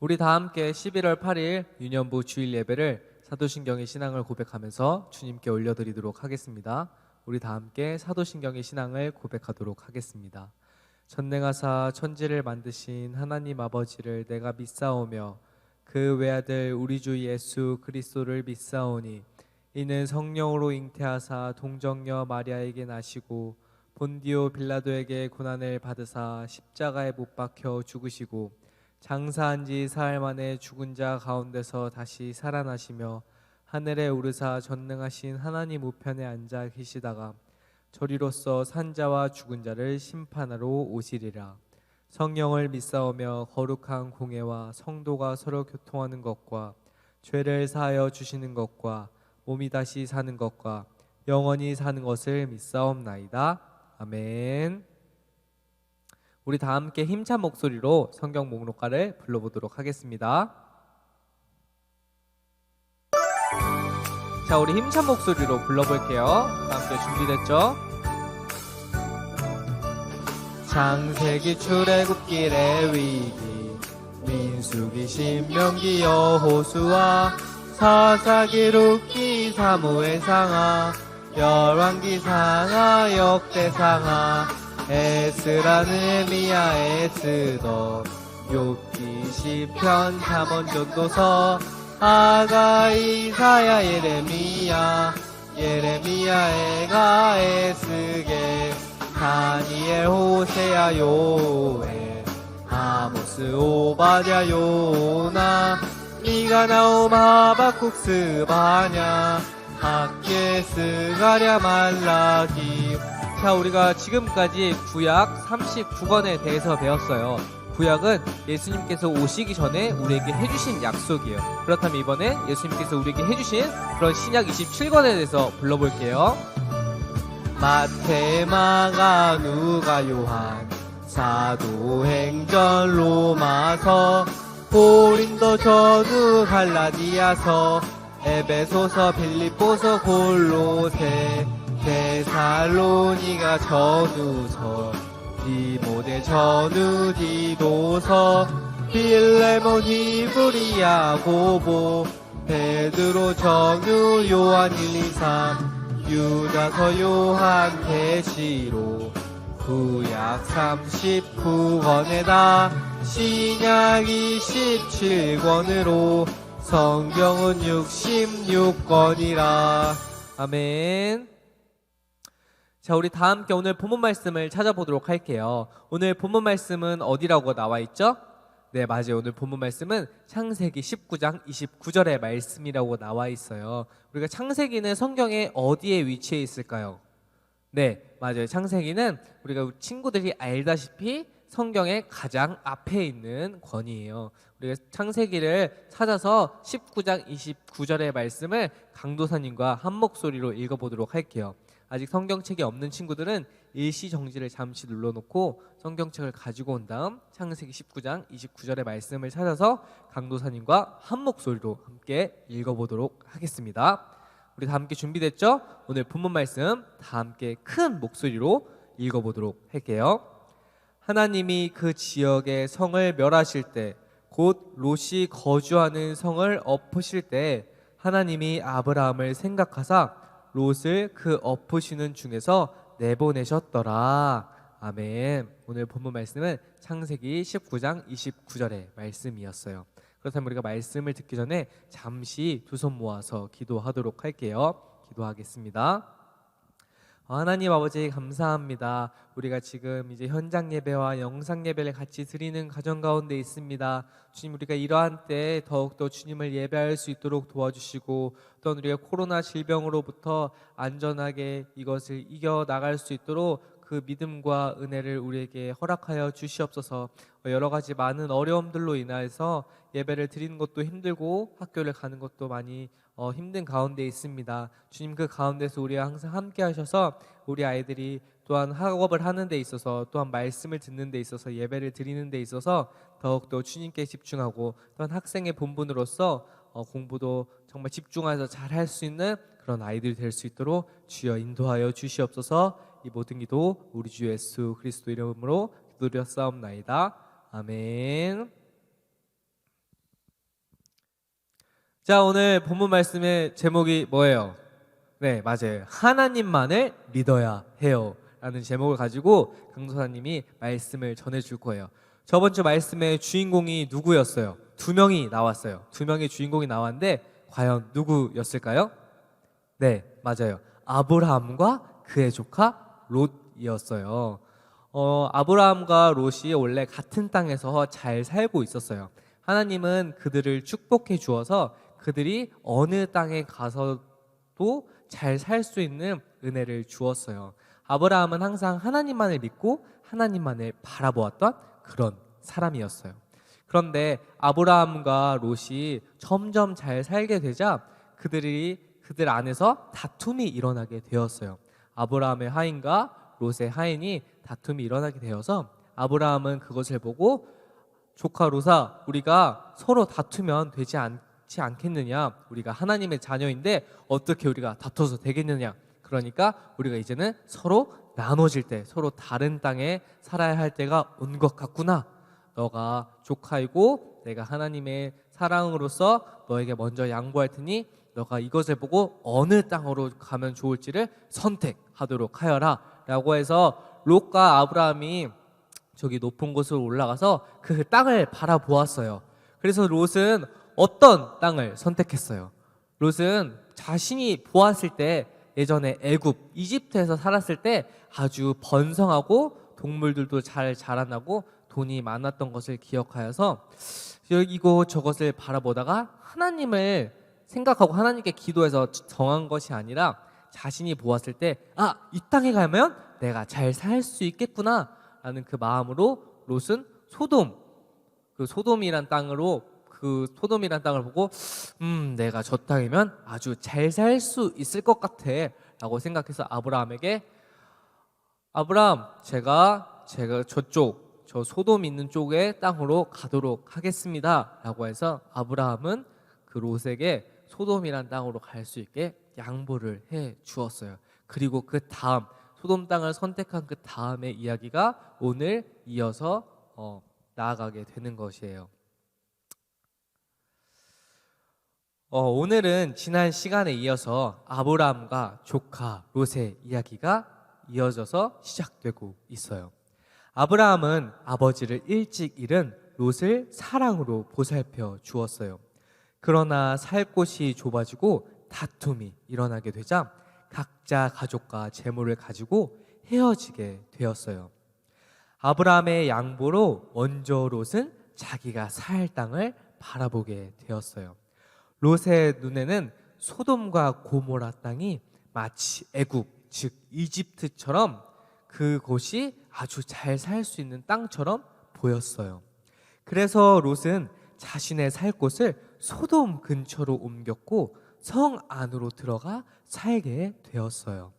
우리 다 함께 11월 8일 유년부 주일 예배를 사도신경의 신앙을 고백하면서 주님께 올려드리도록 하겠습니다. 우리 다 함께 사도신경의 신앙을 고백하도록 하겠습니다. 전능하사 천지를 만드신 하나님 아버지를 내가 믿사오며 그 외아들 우리 주 예수 그리스도를 믿사오니 이는 성령으로 잉태하사 동정녀 마리아에게 나시고 본디오 빌라도에게 고난을 받으사 십자가에 못 박혀 죽으시고 장사한 지 사흘 만에 죽은 자 가운데서 다시 살아나시며 하늘에 오르사 전능하신 하나님 우편에 앉아 계시다가 저리로서 산자와 죽은 자를 심판하러 오시리라. 성령을 믿사오며 거룩한 공회와 성도가 서로 교통하는 것과 죄를 사하여 주시는 것과 몸이 다시 사는 것과 영원히 사는 것을 믿사옵나이다. 아멘. 우리 다 함께 힘찬 목소리로 성경 목록가를 불러보도록 하겠습니다. 자, 우리 힘찬 목소리로 불러볼게요. 다 함께 준비됐죠? 창세기 출애굽기 레위기 민수기 신명기 여호수아 사사기 룻기 사무엘 상하 열왕기 상하 역대상하 에스라 느헤미야 에스더 욥기 시편 잠언 전도서 아가 이사야 예레미야 에가 에스겔 다니엘 호세야 요엘 아모스 오바댜 요나 미가 나움 하박국 스바냐 학계 스가랴 말라기. 자, 우리가 지금까지 구약 39권에 대해서 배웠어요. 구약은 예수님께서 오시기 전에 우리에게 해주신 약속이에요. 그렇다면 이번에 예수님께서 우리에게 해주신 그런 신약 27권에 대해서 불러볼게요. 마태, 마가, 누가, 요한, 사도행전, 로마서, 고린도, 전후, 갈라디아서, 에베소서, 빌립보서, 골로새, 데살로니가, 전후서, 디모데, 전후, 디도서, 빌레몬, 히브리, 야고보, 베드로, 전후, 요한 1, 2, 3, 유다서, 요한, 계시록, 구약 39권에다 신약 27권으로 성경은 66권이라. 아멘. 자, 우리 다 함께 오늘 본문 말씀을 찾아보도록 할게요. 오늘 본문 말씀은 어디라고 나와 있죠? 네, 맞아요. 오늘 본문 말씀은 창세기 19장 29절의 말씀이라고 나와 있어요. 우리가 창세기는 성경에 어디에 위치해 있을까요? 네, 맞아요. 창세기는 우리가 친구들이 알다시피 성경의 가장 앞에 있는 권이에요. 우리가 창세기를 찾아서 19장 29절의 말씀을 강도사님과 한 목소리로 읽어보도록 할게요. 아직 성경책이 없는 친구들은 일시정지를 잠시 눌러놓고 성경책을 가지고 온 다음 창세기 19장 29절의 말씀을 찾아서 강도사님과 한 목소리로 함께 읽어보도록 하겠습니다. 우리 다 함께 준비됐죠? 오늘 본문 말씀 다 함께 큰 목소리로 읽어보도록 할게요. 하나님이 그 지역의 성을 멸하실 때, 곧 롯이 거주하는 성을 엎으실 때 하나님이 아브라함을 생각하사 롯을 그 엎으시는 중에서 내보내셨더라. 아멘. 오늘 본문 말씀은 창세기 19장 29절의 말씀이었어요. 그렇다면 우리가 말씀을 듣기 전에 잠시 두 손 모아서 기도하도록 할게요. 기도하겠습니다. 하나님 아버지 감사합니다. 우리가 지금 이제 현장 예배와 영상 예배를 같이 드리는 가정 가운데 있습니다. 주님, 우리가 이러한 때 더욱더 주님을 예배할 수 있도록 도와주시고, 또한 우리가 코로나 질병으로부터 안전하게 이것을 이겨나갈 수 있도록 그 믿음과 은혜를 우리에게 허락하여 주시옵소서. 여러 가지 많은 어려움들로 인해서 예배를 드리는 것도 힘들고 학교를 가는 것도 많이 힘든 가운데 있습니다. 주님, 그 가운데서 우리와 항상 함께 하셔서 우리 아이들이 또한 학업을 하는 데 있어서, 또한 말씀을 듣는 데 있어서, 예배를 드리는 데 있어서 더욱더 주님께 집중하고, 또한 학생의 본분으로서 공부도 정말 집중해서 잘 할 수 있는 그런 아이들이 될 수 있도록 주여 인도하여 주시옵소서. 이 모든 기도 우리 주 예수 그리스도 이름으로 기도드렸사옵나이다. 아멘. 자, 오늘 본문 말씀의 제목이 뭐예요? 네, 맞아요. 하나님만을 믿어야 해요 라는 제목을 가지고 강도사님이 말씀을 전해줄 거예요. 저번 주 말씀의 주인공이 누구였어요? 두 명이 나왔어요. 두 명의 주인공이 나왔는데 과연 누구였을까요? 네, 맞아요. 아브라함과 그의 조카 롯이었어요. 아브라함과 롯이 원래 같은 땅에서 잘 살고 있었어요. 하나님은 그들을 축복해 주어서 그들이 어느 땅에 가서도 잘 살 수 있는 은혜를 주었어요. 아브라함은 항상 하나님만을 믿고 하나님만을 바라보았던 그런 사람이었어요. 그런데 아브라함과 롯이 점점 잘 살게 되자 그들 안에서 다툼이 일어나게 되었어요. 아브라함의 하인과 롯의 하인이 다툼이 일어나게 되어서 아브라함은 그것을 보고 조카 롯아, 우리가 서로 다투면 되지 않지 않겠느냐? 우리가 하나님의 자녀인데 어떻게 우리가 다퉈서 되겠느냐? 그러니까 우리가 이제는 서로 나눠질 때, 서로 다른 땅에 살아야 할 때가 온 것 같구나. 너가 조카이고 내가 하나님의 사랑으로서 너에게 먼저 양보할 테니 너가 이것을 보고 어느 땅으로 가면 좋을지를 선택하도록 하여라 라고 해서 롯과 아브라함이 저기 높은 곳으로 올라가서 그 땅을 바라보았어요. 그래서 롯은 어떤 땅을 선택했어요? 롯은 자신이 보았을 때 예전에 애굽, 이집트에서 살았을 때 아주 번성하고 동물들도 잘 자라나고 돈이 많았던 것을 기억하여서 이곳 저것을 바라보다가 하나님을 생각하고 하나님께 기도해서 정한 것이 아니라 자신이 보았을 때 이 땅에 가면 내가 잘 살 수 있겠구나 라는 그 마음으로 롯은 소돔이란 땅을 보고 내가 저 땅이면 아주 잘 살 수 있을 것 같아 라고 생각해서 아브라함에게 아브라함 제가 저 소돔 있는 쪽의 땅으로 가도록 하겠습니다 라고 해서 아브라함은 그 롯에게 소돔이란 땅으로 갈 수 있게 양보를 해 주었어요. 그리고 그 다음 소돔 땅을 선택한 그 다음의 이야기가 오늘 이어서 나아가게 되는 것이에요. 오늘은 지난 시간에 이어서 아브라함과 조카 롯의 이야기가 이어져서 시작되고 있어요. 아브라함은 아버지를 일찍 잃은 롯을 사랑으로 보살펴 주었어요. 그러나 살 곳이 좁아지고 다툼이 일어나게 되자 각자 가족과 재물을 가지고 헤어지게 되었어요. 아브라함의 양보로 먼저 롯은 자기가 살 땅을 바라보게 되었어요. 롯의 눈에는 소돔과 고모라 땅이 마치 애굽, 즉 이집트처럼 그곳이 아주 잘 살 수 있는 땅처럼 보였어요. 그래서 롯은 자신의 살 곳을 소돔 근처로 옮겼고 성 안으로 들어가 살게 되었어요.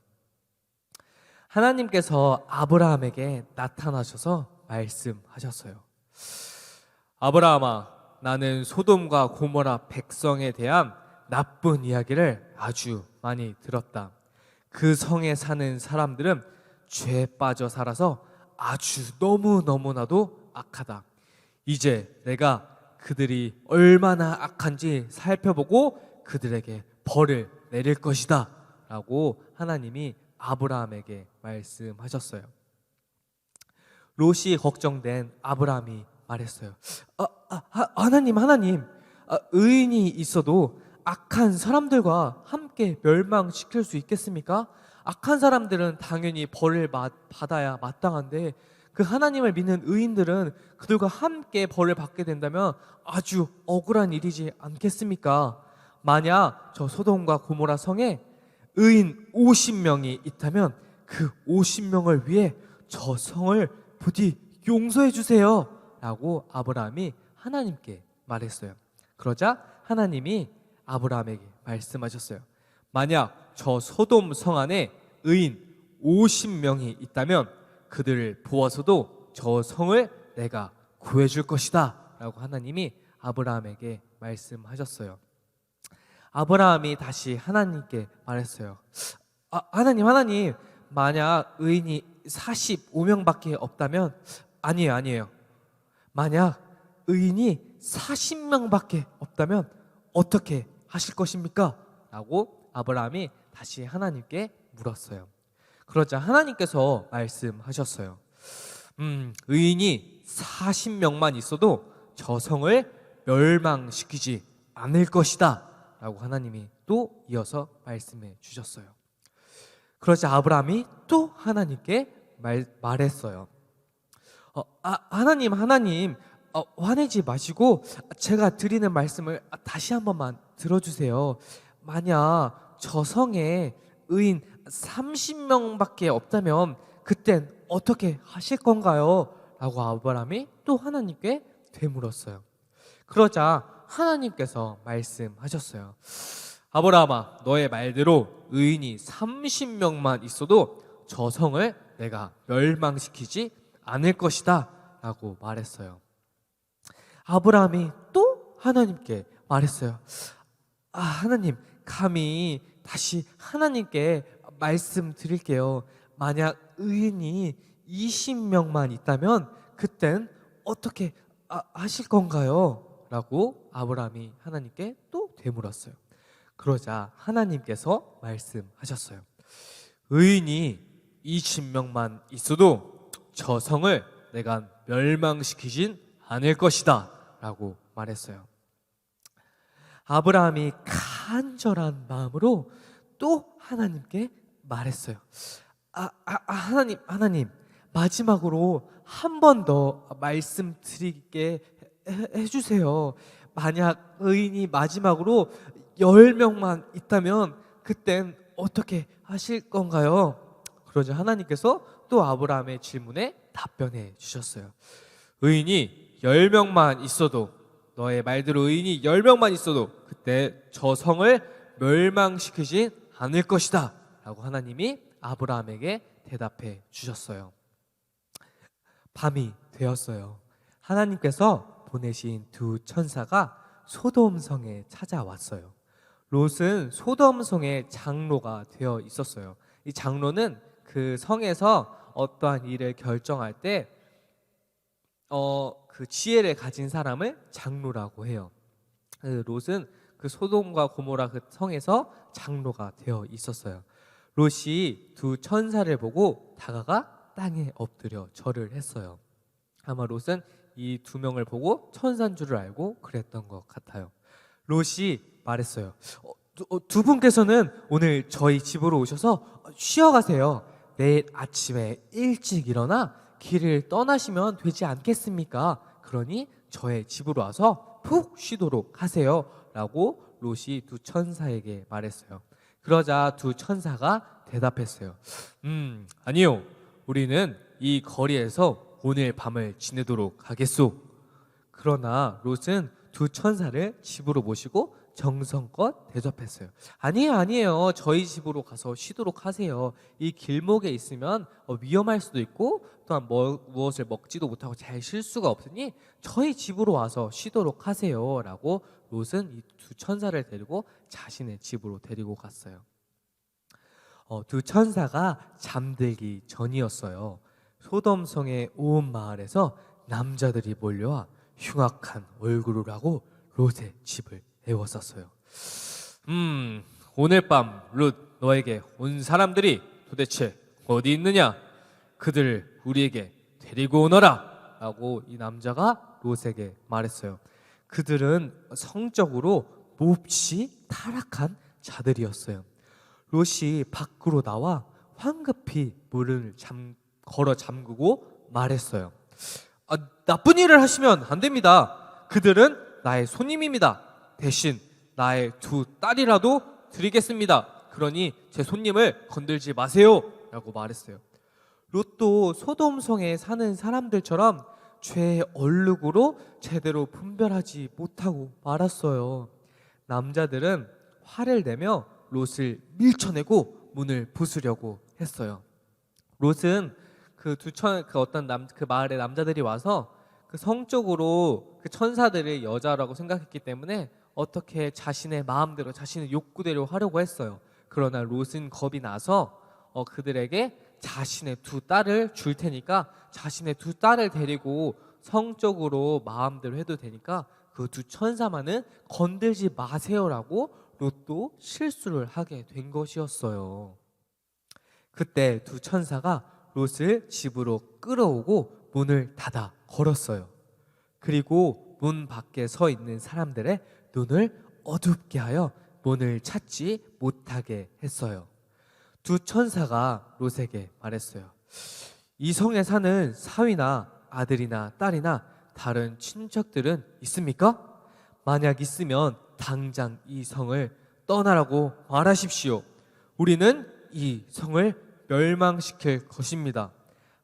하나님께서 아브라함에게 나타나셔서 말씀하셨어요. 아브라함아, 나는 소돔과 고모라 백성에 대한 나쁜 이야기를 아주 많이 들었다. 그 성에 사는 사람들은 죄에 빠져 살아서 아주 너무나도 악하다. 이제 내가 그들이 얼마나 악한지 살펴보고 그들에게 벌을 내릴 것이다 라고 하나님이 아브라함에게 말씀하셨어요. 롯이 걱정된 아브라함이 말했어요. 하나님, 의인이 있어도 악한 사람들과 함께 멸망시킬 수 있겠습니까? 악한 사람들은 당연히 벌을 받아야 마땅한데 그 하나님을 믿는 의인들은 그들과 함께 벌을 받게 된다면 아주 억울한 일이지 않겠습니까? 만약 저 소돔과 고모라 성에 의인 50명이 있다면 그 50명을 위해 저 성을 부디 용서해 주세요 라고 아브라함이 하나님께 말했어요. 그러자 하나님이 아브라함에게 말씀하셨어요. 만약 저 소돔 성 안에 의인 50명이 있다면 그들을 보아서도 저 성을 내가 구해줄 것이다 라고 하나님이 아브라함에게 말씀하셨어요. 아브라함이 다시 하나님께 말했어요. 하나님, 만약 의인이 45명밖에 없다면 아니에요. 만약 의인이 40명밖에 없다면 어떻게 하실 것입니까? 라고 아브라함이 다시 하나님께 물었어요. 그러자 하나님께서 말씀하셨어요. 의인이 40명만 있어도 저 성을 멸망시키지 않을 것이다 라고 하나님이 또 이어서 말씀해 주셨어요. 그러자 아브라함이 또 하나님께 말했어요. 하나님 화내지 마시고 제가 드리는 말씀을 다시 한 번만 들어주세요. 만약 저 성에 의인 30명밖에 없다면 그땐 어떻게 하실 건가요? 라고 아브라함이 또 하나님께 되물었어요. 그러자 하나님께서 말씀하셨어요. 아브라함아, 너의 말대로 의인이 30명만 있어도 저 성을 내가 멸망시키지 않을 것이다 라고 말했어요. 아브라함이 또 하나님께 말했어요. 하나님, 감히 다시 하나님께 말씀드릴게요. 만약 의인이 20명만 있다면 그땐 어떻게 하실 건가요? 라고 아브라함이 하나님께 또 되물었어요. 그러자 하나님께서 말씀하셨어요. 의인이 20명만 있어도 저 성을 내가 멸망시키진 않을 것이다 라고 말했어요. 아브라함이 간절한 마음으로 또 하나님께 말했어요. 하나님, 마지막으로 한 번 더 말씀드리게 해주세요. 만약 의인이 마지막으로 10명만 있다면 그땐 어떻게 하실 건가요? 그러자 하나님께서 또 아브라함의 질문에 답변해 주셨어요. 의인이 10명만 있어도, 너의 말대로 의인이 10명만 있어도 그때 저 성을 멸망시키진 않을 것이다 라고 하나님이 아브라함에게 대답해 주셨어요. 밤이 되었어요. 하나님께서 보내신 두 천사가 소돔성에 찾아왔어요. 롯은 소돔성의 장로가 되어 있었어요. 이 장로는 그 성에서 어떠한 일을 결정할 때 그 지혜를 가진 사람을 장로라고 해요. 롯은 그 소돔과 고모라 그 성에서 장로가 되어 있었어요. 롯이 두 천사를 보고 다가가 땅에 엎드려 절을 했어요. 아마 롯은 이 두 명을 보고 천사인 줄을 알고 그랬던 것 같아요. 롯이 말했어요. 두 분께서는 오늘 저희 집으로 오셔서 쉬어가세요. 내일 아침에 일찍 일어나 길을 떠나시면 되지 않겠습니까? 그러니 저의 집으로 와서 푹 쉬도록 하세요 라고 롯이 두 천사에게 말했어요. 그러자 두 천사가 대답했어요. 아니요, 우리는 이 거리에서 오늘 밤을 지내도록 하겠소. 그러나 롯은 두 천사를 집으로 모시고 정성껏 대접했어요. 아니에요. 저희 집으로 가서 쉬도록 하세요. 이 길목에 있으면 위험할 수도 있고 또한 무엇을 먹지도 못하고 잘 쉴 수가 없으니 저희 집으로 와서 쉬도록 하세요 라고 롯은 이 두 천사를 데리고 자신의 집으로 데리고 갔어요. 두 천사가 잠들기 전이었어요. 소돔성의 온 마을에서 남자들이 몰려와 흉악한 얼굴을 하고 롯의 집을 에워쌌어요. 오늘 밤 롯, 너에게 온 사람들이 도대체 어디 있느냐? 그들을 우리에게 데리고 오너라 라고 이 남자가 롯에게 말했어요. 그들은 성적으로 몹시 타락한 자들이었어요. 롯이 밖으로 나와 황급히 문을 걸어 잠그고 말했어요. 나쁜 일을 하시면 안 됩니다. 그들은 나의 손님입니다. 대신 나의 두 딸이라도 드리겠습니다. 그러니 제 손님을 건들지 마세요 라고 말했어요. 롯도 소돔성에 사는 사람들처럼 죄의 얼룩으로 제대로 분별하지 못하고 말았어요. 남자들은 화를 내며 롯을 밀쳐내고 문을 부수려고 했어요. 롯은 그 마을의 남자들이 와서 그 성적으로 그 천사들을 여자라고 생각했기 때문에 어떻게 자신의 마음대로 자신의 욕구대로 하려고 했어요. 그러나 롯은 겁이 나서 그들에게 자신의 두 딸을 줄 테니까 자신의 두 딸을 데리고 성적으로 마음대로 해도 되니까 그 두 천사만은 건들지 마세요라고 롯도 실수를 하게 된 것이었어요. 그때 두 천사가 롯을 집으로 끌어오고 문을 닫아 걸었어요. 그리고 문 밖에 서 있는 사람들의 눈을 어둡게 하여 문을 찾지 못하게 했어요. 두 천사가 롯에게 말했어요. 이 성에 사는 사위나 아들이나 딸이나 다른 친척들은 있습니까? 만약 있으면 당장 이 성을 떠나라고 말하십시오. 우리는 이 성을 멸망시킬 것입니다.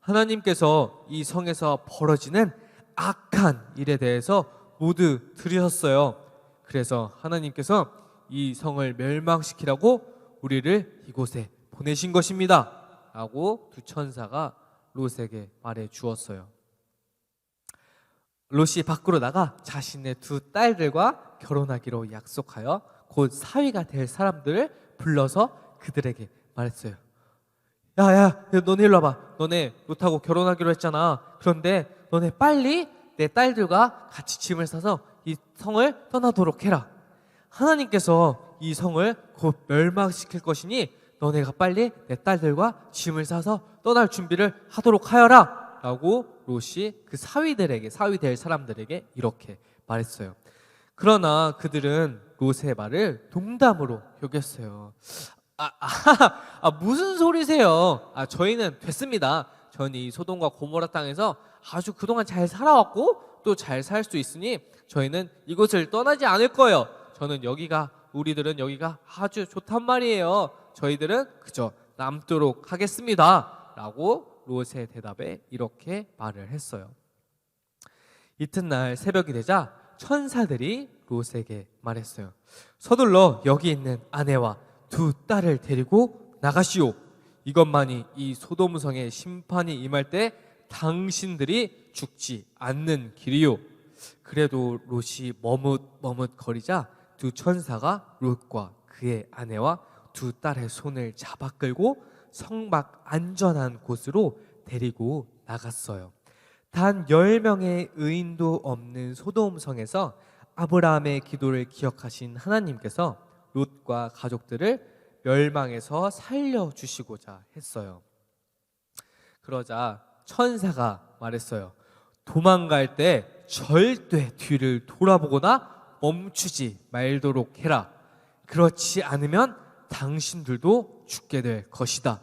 하나님께서 이 성에서 벌어지는 악한 일에 대해서 모두 들으셨어요. 그래서 하나님께서 이 성을 멸망시키라고 우리를 이곳에 보내신 것입니다. 라고 두 천사가 롯에게 말해 주었어요. 롯이 밖으로 나가 자신의 두 딸들과 결혼하기로 약속하여 곧 사위가 될 사람들을 불러서 그들에게 말했어요. 야, 너네 일로 와봐. 너네 롯하고 결혼하기로 했잖아. 그런데 너네 빨리 내 딸들과 같이 짐을 싸서 이 성을 떠나도록 해라. 하나님께서 이 성을 곧 멸망시킬 것이니 너네가 빨리 내 딸들과 짐을 싸서 떠날 준비를 하도록 하여라. 라고 롯이 그 사위 될 사람들에게 이렇게 말했어요. 그러나 그들은 롯의 말을 농담으로 여겼어요. 무슨 소리세요? 저희는 됐습니다. 저는 이 소돔과 고모라 땅에서 아주 그동안 잘 살아왔고 또 잘 살 수 있으니 저희는 이곳을 떠나지 않을 거예요. 우리들은 여기가 아주 좋단 말이에요. 저희들은 그저 남도록 하겠습니다. 라고 롯의 대답에 이렇게 말을 했어요. 이튿날 새벽이 되자 천사들이 롯에게 말했어요. 서둘러 여기 있는 아내와 두 딸을 데리고 나가시오. 이것만이 이 소돔성의 심판이 임할 때 당신들이 죽지 않는 길이요. 그래도 롯이 머뭇거리자 두 천사가 롯과 그의 아내와 두 딸의 손을 잡아 끌고 성 밖 안전한 곳으로 데리고 나갔어요. 단 10명의 의인도 없는 소돔성에서 아브라함의 기도를 기억하신 하나님께서 롯과 가족들을 멸망에서 살려주시고자 했어요. 그러자 천사가 말했어요. 도망갈 때 절대 뒤를 돌아보거나 멈추지 말도록 해라. 그렇지 않으면 당신들도 죽게 될 것이다.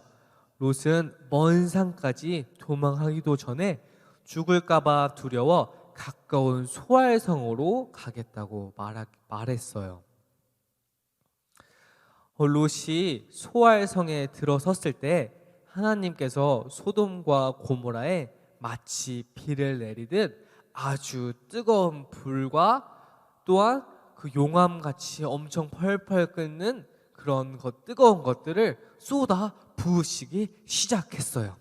롯은 먼 산까지 도망하기도 전에 죽을까봐 두려워 가까운 소알성으로 가겠다고 말했어요. 롯이 소알성에 들어섰을 때 하나님께서 소돔과 고모라에 마치 비를 내리듯 아주 뜨거운 불과 또한 그 용암같이 엄청 펄펄 끓는 그런 뜨거운 것들을 쏟아 부으시기 시작했어요.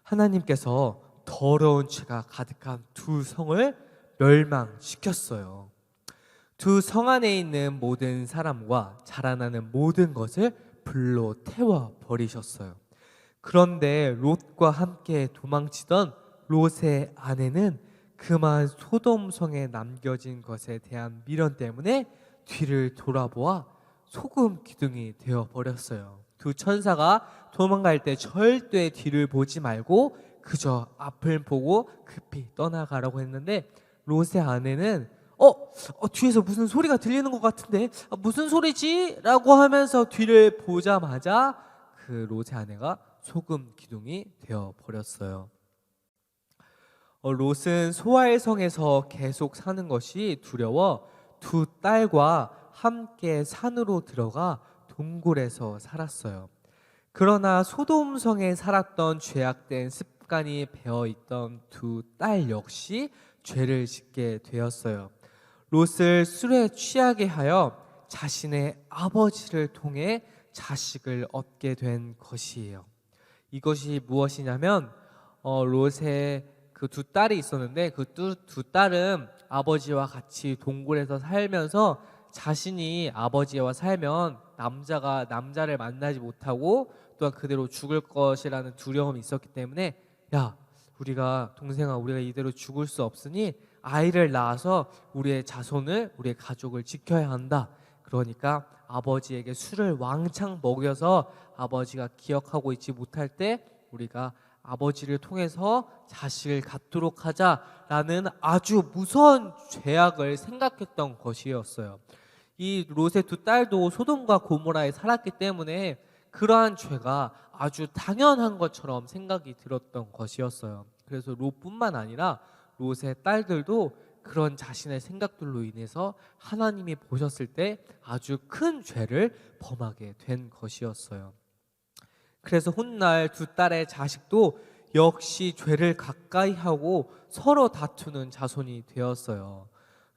하나님께서 더러운 죄가 가득한 두 성을 멸망시켰어요. 두 성 안에 있는 모든 사람과 자라나는 모든 것을 불로 태워버리셨어요. 그런데 롯과 함께 도망치던 롯의 아내는 그만 소돔성에 남겨진 것에 대한 미련 때문에 뒤를 돌아보아 소금 기둥이 되어버렸어요. 두 천사가 도망갈 때 절대 뒤를 보지 말고 그저 앞을 보고 급히 떠나가라고 했는데 롯의 아내는 뒤에서 무슨 소리가 들리는 것 같은데 무슨 소리지? 라고 하면서 뒤를 보자마자 그 롯의 아내가 소금 기둥이 되어버렸어요. 롯은 소알성에서 계속 사는 것이 두려워 두 딸과 함께 산으로 들어가 동굴에서 살았어요. 그러나 소돔성에 살았던 죄악된 습관이 배어있던 두 딸 역시 죄를 짓게 되었어요. 롯을 술에 취하게 하여 자신의 아버지를 통해 자식을 얻게 된 것이에요. 이것이 무엇이냐면 롯의 그 두 딸이 있었는데 그 두 딸은 아버지와 같이 동굴에서 살면서 자신이 아버지와 살면 남자가 남자를 만나지 못하고 또한 그대로 죽을 것이라는 두려움이 있었기 때문에 우리가 동생아 우리가 이대로 죽을 수 없으니 아이를 낳아서 우리의 자손을 우리의 가족을 지켜야 한다. 그러니까 아버지에게 술을 왕창 먹여서 아버지가 기억하고 있지 못할 때 우리가 아버지를 통해서 자식을 갖도록 하자라는 아주 무서운 죄악을 생각했던 것이었어요. 이 롯의 두 딸도 소돔과 고모라에 살았기 때문에 그러한 죄가 아주 당연한 것처럼 생각이 들었던 것이었어요. 그래서 롯뿐만 아니라 롯의 딸들도 그런 자신의 생각들로 인해서 하나님이 보셨을 때 아주 큰 죄를 범하게 된 것이었어요. 그래서 훗날 두 딸의 자식도 역시 죄를 가까이 하고 서로 다투는 자손이 되었어요.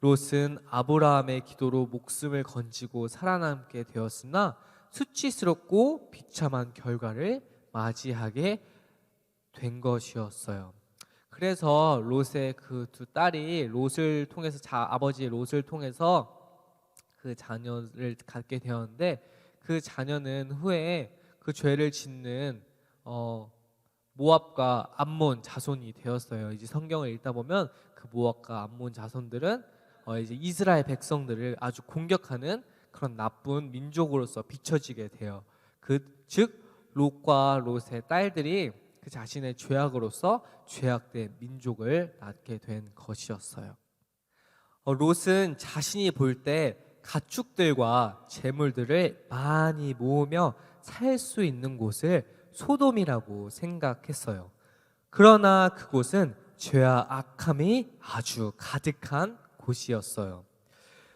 롯은 아브라함의 기도로 목숨을 건지고 살아남게 되었으나 수치스럽고 비참한 결과를 맞이하게 된 것이었어요. 그래서 롯의 그 두 딸이 롯을 통해서 아버지 롯을 통해서 그 자녀를 갖게 되었는데 그 자녀는 후에 그 죄를 짓는 모압과 암몬 자손이 되었어요. 이제 성경을 읽다 보면 그 모압과 암몬 자손들은 이제 이스라엘 백성들을 아주 공격하는 그런 나쁜 민족으로서 비춰지게 돼요. 즉 롯과 롯의 딸들이 그 자신의 죄악으로서 죄악된 민족을 낳게 된 것이었어요. 롯은 자신이 볼 때 가축들과 재물들을 많이 모으며 살 수 있는 곳을 소돔이라고 생각했어요. 그러나 그곳은 죄와 악함이 아주 가득한 곳이었어요.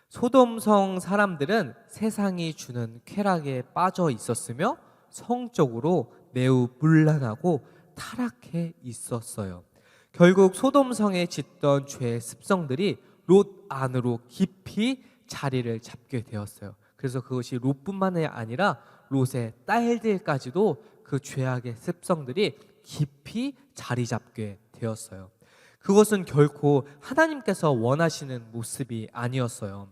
소돔성 사람들은 세상이 주는 쾌락에 빠져 있었으며 성적으로 매우 문란하고 타락해 있었어요. 결국 소돔성에 짓던 죄의 습성들이 롯 안으로 깊이 자리를 잡게 되었어요. 그래서 그것이 롯뿐만이 아니라 롯의 딸들까지도 그 죄악의 습성들이 깊이 자리 잡게 되었어요. 그것은 결코 하나님께서 원하시는 모습이 아니었어요.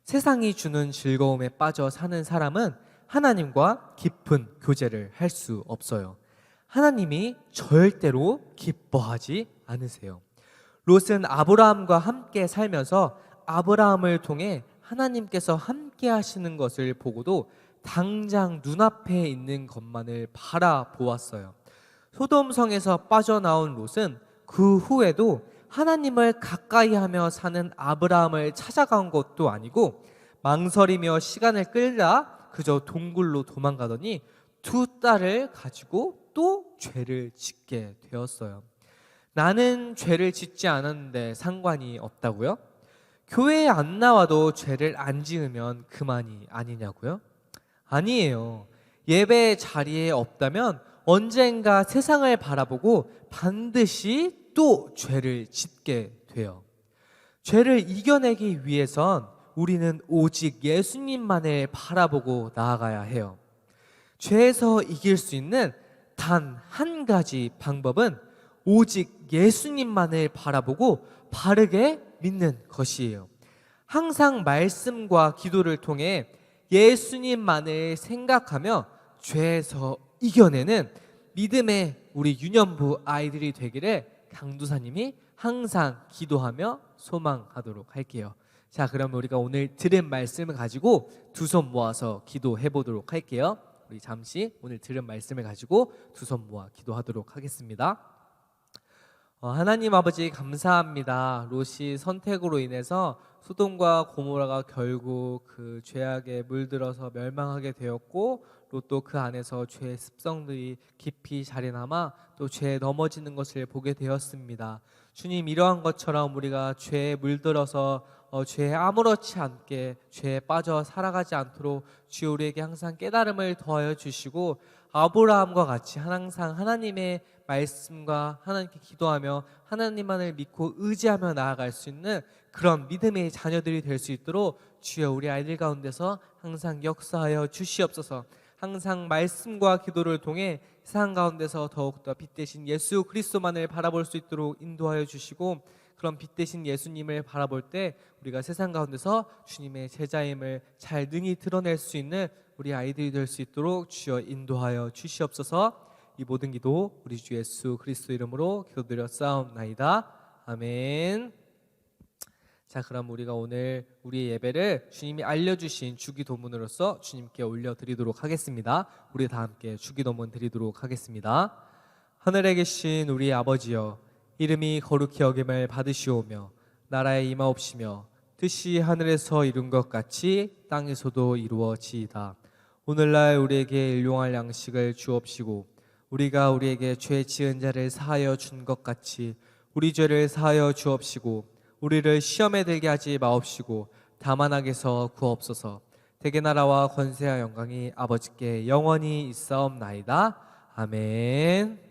세상이 주는 즐거움에 빠져 사는 사람은 하나님과 깊은 교제를 할 수 없어요. 하나님이 절대로 기뻐하지 않으세요. 롯은 아브라함과 함께 살면서 아브라함을 통해 하나님께서 함께 하시는 것을 보고도 당장 눈앞에 있는 것만을 바라보았어요. 소돔성에서 빠져나온 롯은 그 후에도 하나님을 가까이 하며 사는 아브라함을 찾아간 것도 아니고 망설이며 시간을 끌다 그저 동굴로 도망가더니 두 딸을 가지고 또 죄를 짓게 되었어요. 나는 죄를 짓지 않았는데 상관이 없다고요? 교회에 안 나와도 죄를 안 지으면 그만이 아니냐고요? 아니에요. 예배 자리에 없다면 언젠가 세상을 바라보고 반드시 또 죄를 짓게 돼요. 죄를 이겨내기 위해선 우리는 오직 예수님만을 바라보고 나아가야 해요. 죄에서 이길 수 있는 단 한 가지 방법은 오직 예수님만을 바라보고 바르게 믿는 것이에요. 항상 말씀과 기도를 통해 예수님만을 생각하며 죄에서 이겨내는 믿음의 우리 유년부 아이들이 되기를 강도사님이 항상 기도하며 소망하도록 할게요. 자, 그럼 우리가 오늘 들은 말씀을 가지고 두 손 모아서 기도해 보도록 할게요. 우리 잠시 오늘 들은 말씀을 가지고 두 손 모아 기도하도록 하겠습니다. 하나님 아버지 감사합니다. 롯이 선택으로 인해서 소돔과 고모라가 결국 그 죄악에 물들어서 멸망하게 되었고 롯도 그 안에서 죄의 습성들이 깊이 자리남아 또 죄에 넘어지는 것을 보게 되었습니다. 주님, 이러한 것처럼 우리가 죄에 물들어서 죄에 아무렇지 않게 죄에 빠져 살아가지 않도록 주여 우리에게 항상 깨달음을 더하여 주시고 아브라함과 같이 항상 하나님의 말씀과 하나님께 기도하며 하나님만을 믿고 의지하며 나아갈 수 있는 그런 믿음의 자녀들이 될 수 있도록 주여 우리 아이들 가운데서 항상 역사하여 주시옵소서. 항상 말씀과 기도를 통해 세상 가운데서 더욱더 빛 대신 예수 그리스도만을 바라볼 수 있도록 인도하여 주시고 그런 빛 대신 예수님을 바라볼 때 우리가 세상 가운데서 주님의 제자임을 잘 능히 드러낼 수 있는 우리 아이들이 될 수 있도록 주여 인도하여 주시옵소서. 이 모든 기도 우리 주 예수 그리스도 이름으로 기도드렸사옵나이다. 아멘. 자, 그럼 우리가 오늘 우리의 예배를 주님이 알려주신 주기도문으로서 주님께 올려드리도록 하겠습니다. 우리 다 함께 주기도문 드리도록 하겠습니다. 하늘에 계신 우리 아버지여, 이름이 거룩히 여김을 받으시오며 나라에 임하옵시며 뜻이 하늘에서 이룬 것 같이 땅에서도 이루어지이다. 오늘날 우리에게 일용할 양식을 주옵시고 우리가 우리에게 죄 지은 자를 사하여 준 것 같이 우리 죄를 사하여 주옵시고 우리를 시험에 들게 하지 마옵시고 다만 악에서 구하옵소서. 대개 나라와 권세와 영광이 아버지께 영원히 있사옵나이다. 아멘.